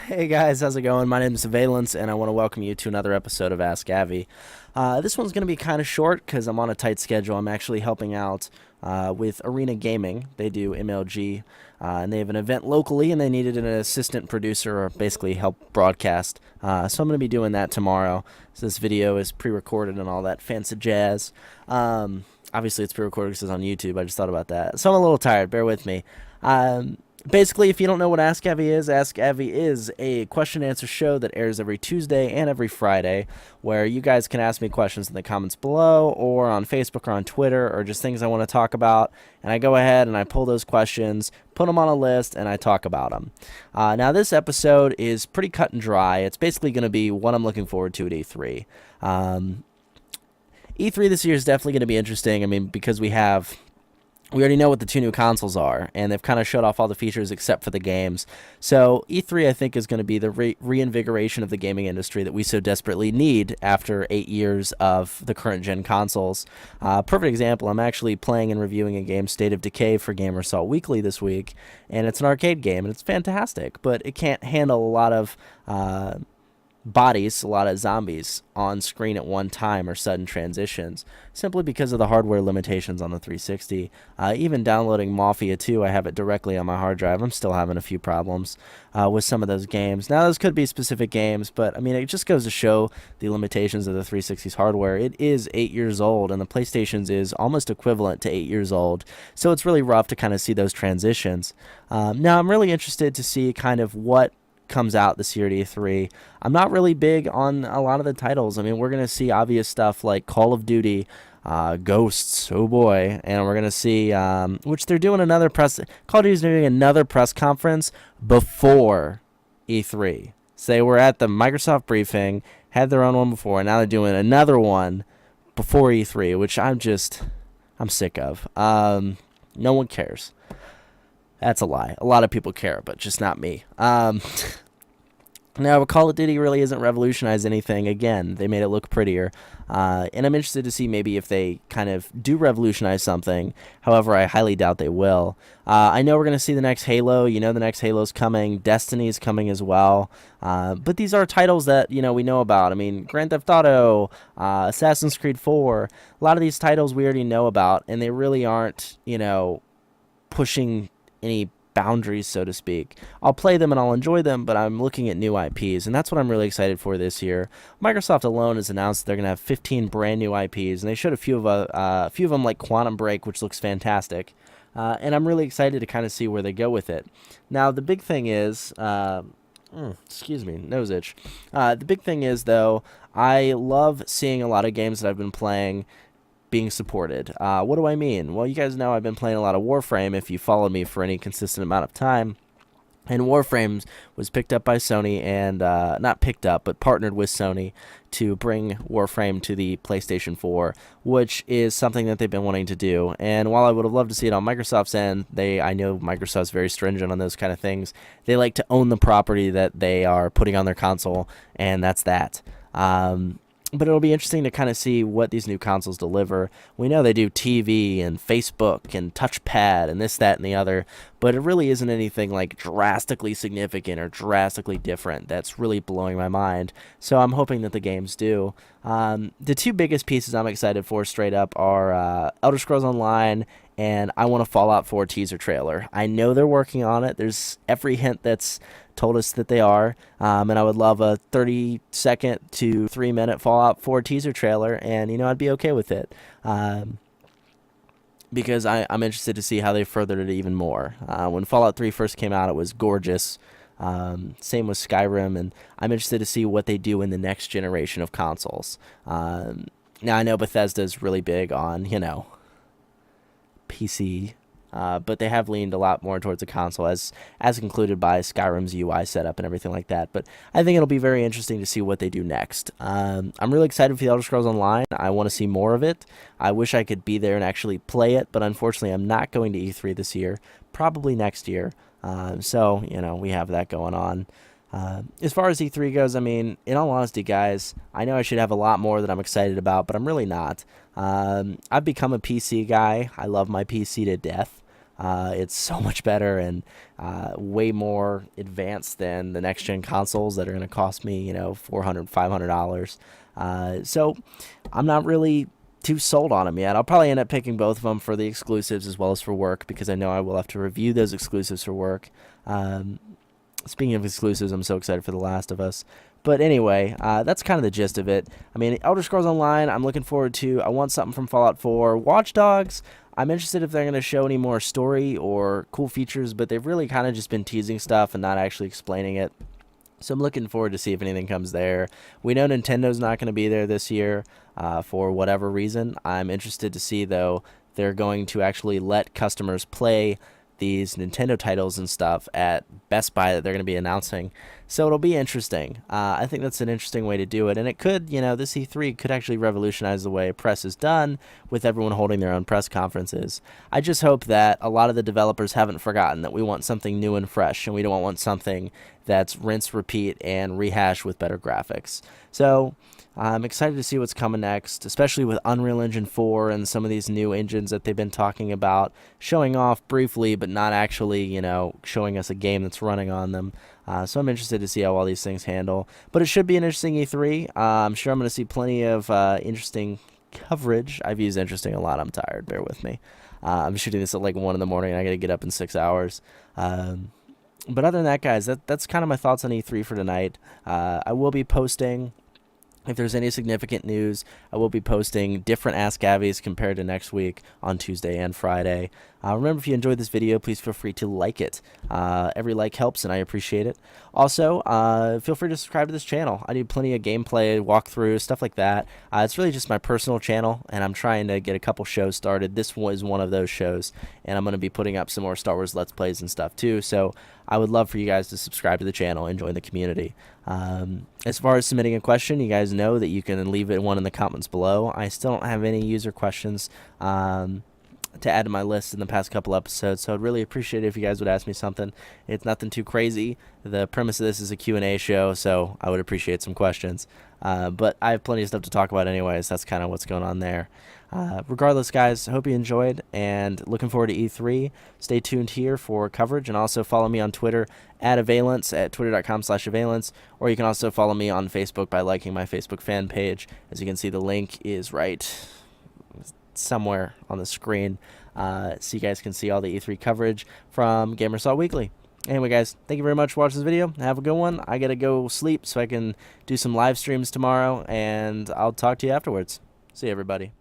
Hey guys, how's it going? My name is Avialence, and I want to welcome you to another episode of Ask Avi. This one's going to be kind of short because I'm on a tight schedule. I'm actually helping out with Arena Gaming. They do MLG, and they have an event locally, and they needed an assistant producer or basically help broadcast. So I'm going to be doing that tomorrow. So this video is pre-recorded and all that fancy jazz. Obviously, it's pre-recorded because it's on YouTube. I just thought about that. So I'm a little tired. Bear with me. Basically, if you don't know what Ask Avi is a question and answer show that airs every Tuesday and every Friday, where you guys can ask me questions in the comments below or on Facebook or on Twitter or just things I want to talk about. And I go ahead and I pull those questions, put them on a list, and I talk about them. Now, this episode is pretty cut and dry. It's basically going to be what I'm looking forward to at E3. E3 this year is definitely going to be interesting. I mean, because we already know what the two new consoles are, and they've kind of showed off all the features except for the games. So E3, I think, is going to be the reinvigoration of the gaming industry that we so desperately need after 8 years of the current-gen consoles. Perfect example, I'm actually playing and reviewing a game, State of Decay, for Gamer Assault Weekly this week, and it's an arcade game, and it's fantastic, but it can't handle a lot of bodies, a lot of zombies on screen at one time or sudden transitions, simply because of the hardware limitations on the 360. Even downloading Mafia 2, I have it directly on my hard drive. I'm still having a few problems with some of those games. Now, those could be specific games, but I mean, it just goes to show the limitations of the 360's hardware. It is 8 years old, and the PlayStation's is almost equivalent to 8 years old, so it's really rough to kind of see those transitions. Now, I'm really interested to see kind of what comes out this year at E3. I'm not really big on a lot of the titles. I mean, we're going to see obvious stuff like Call of Duty, Ghosts, oh boy, and we're going to see, which they're doing Call of Duty's doing another press conference before E3. So they were at the Microsoft briefing, had their own one before, and now they're doing another one before E3, which I'm sick of. No one cares. That's a lie. A lot of people care, but just not me. Now, Call of Duty really isn't revolutionized anything. Again, they made it look prettier. And I'm interested to see maybe if they kind of do revolutionize something. However, I highly doubt they will. I know we're going to see the next Halo. You know the next Halo's coming. Destiny's coming as well. But these are titles that, we know about. I mean, Grand Theft Auto, Assassin's Creed 4. A lot of these titles we already know about, and they really aren't, pushing any boundaries, so to speak. I'll play them and I'll enjoy them, but I'm looking at new IPs, and that's what I'm really excited for this year. Microsoft alone has announced they're going to have 15 brand new IPs, and they showed a few of them, like Quantum Break, which looks fantastic. And I'm really excited to kind of see where they go with it. Now, the big thing is, excuse me, nose itch. The big thing is, though, I love seeing a lot of games that I've been playing being supported. What do I mean? Well, you guys know I've been playing a lot of Warframe if you followed me for any consistent amount of time. And Warframe was picked up by Sony and, not picked up, but partnered with Sony to bring Warframe to the PlayStation 4, which is something that they've been wanting to do. And while I would have loved to see it on Microsoft's end, I know Microsoft's very stringent on those kind of things. They like to own the property that they are putting on their console, and that's that. But it'll be interesting to kind of see what these new consoles deliver. We know they do TV and Facebook and touchpad and this, that, and the other, but it really isn't anything like drastically significant or drastically different that's really blowing my mind. So I'm hoping that the games do. The two biggest pieces I'm excited for straight up are Elder Scrolls Online and I want a Fallout 4 teaser trailer. I know they're working on it. There's every hint that's told us that they are, and I would love a 30-second to 3-minute Fallout 4 teaser trailer, and, I'd be okay with it, because I'm interested to see how they furthered it even more. When Fallout 3 first came out, it was gorgeous. Same with Skyrim, and I'm interested to see what they do in the next generation of consoles. Now, I know Bethesda's really big on, PC, but they have leaned a lot more towards the console, as included by Skyrim's UI setup and everything like that. But I think it'll be very interesting to see what they do next. I'm really excited for the Elder Scrolls Online. I want to see more of it. I wish I could be there and actually play it, but unfortunately I'm not going to E3 this year, probably next year. So, we have that going on. As far as E3 goes, I mean, in all honesty, guys, I know I should have a lot more that I'm excited about, but I'm really not. I've become a PC guy. I love my PC to death. It's so much better and way more advanced than the next gen consoles that are going to cost me, $400, $500. So I'm not really too sold on them yet. I'll probably end up picking both of them for the exclusives as well as for work, because I know I will have to review those exclusives for work. Speaking of exclusives, I'm so excited for The Last of Us. But anyway, that's kind of the gist of it. I mean, Elder Scrolls Online, I'm looking forward to. I want something from Fallout 4. Watch Dogs, I'm interested if they're going to show any more story or cool features, but they've really kind of just been teasing stuff and not actually explaining it. So I'm looking forward to see if anything comes there. We know Nintendo's not going to be there this year for whatever reason. I'm interested to see, though, they're going to actually let customers play these Nintendo titles and stuff at Best Buy that they're going to be announcing. So it'll be interesting. I think that's an interesting way to do it. And it could, this E3 could actually revolutionize the way press is done with everyone holding their own press conferences. I just hope that a lot of the developers haven't forgotten that we want something new and fresh, and we don't want something that's rinse, repeat, and rehash with better graphics. So I'm excited to see what's coming next, especially with Unreal Engine 4 and some of these new engines that they've been talking about, showing off briefly, but not actually, showing us a game that's running on them. So I'm interested to see how all these things handle. But it should be an interesting E3. I'm sure I'm going to see plenty of interesting coverage. I've used interesting a lot. I'm tired. Bear with me. I'm shooting this at like 1 in the morning, and I got to get up in 6 hours. But other than that, guys, that's kind of my thoughts on E3 for tonight. I will be posting, if there's any significant news, I will be posting different Ask Avis compared to next week on Tuesday and Friday. Remember, if you enjoyed this video, please feel free to like it. Every like helps, and I appreciate it. Also, feel free to subscribe to this channel. I do plenty of gameplay, walkthroughs, stuff like that. It's really just my personal channel, and I'm trying to get a couple shows started. This was one of those shows, and I'm going to be putting up some more Star Wars Let's Plays and stuff too. So I would love for you guys to subscribe to the channel and join the community. As far as submitting a question, you guys know that you can leave one in the comments below. I still don't have any user questions to add to my list in the past couple episodes, so I'd really appreciate it if you guys would ask me something. It's nothing too crazy. The premise of this is a Q&A show, so I would appreciate some questions. But I have plenty of stuff to talk about anyways. That's kind of what's going on there. Regardless, guys, I hope you enjoyed, and looking forward to E3. Stay tuned here for coverage, and also follow me on Twitter at Avialence, at twitter.com/Avialence, or you can also follow me on Facebook by liking my Facebook fan page. As you can see, the link is right somewhere on the screen, so you guys can see all the E3 coverage from Gamersalt Weekly. Anyway, guys, thank you very much for watching this video. Have a good one. I gotta go sleep so I can do some live streams tomorrow, and I'll talk to you afterwards. See you, everybody.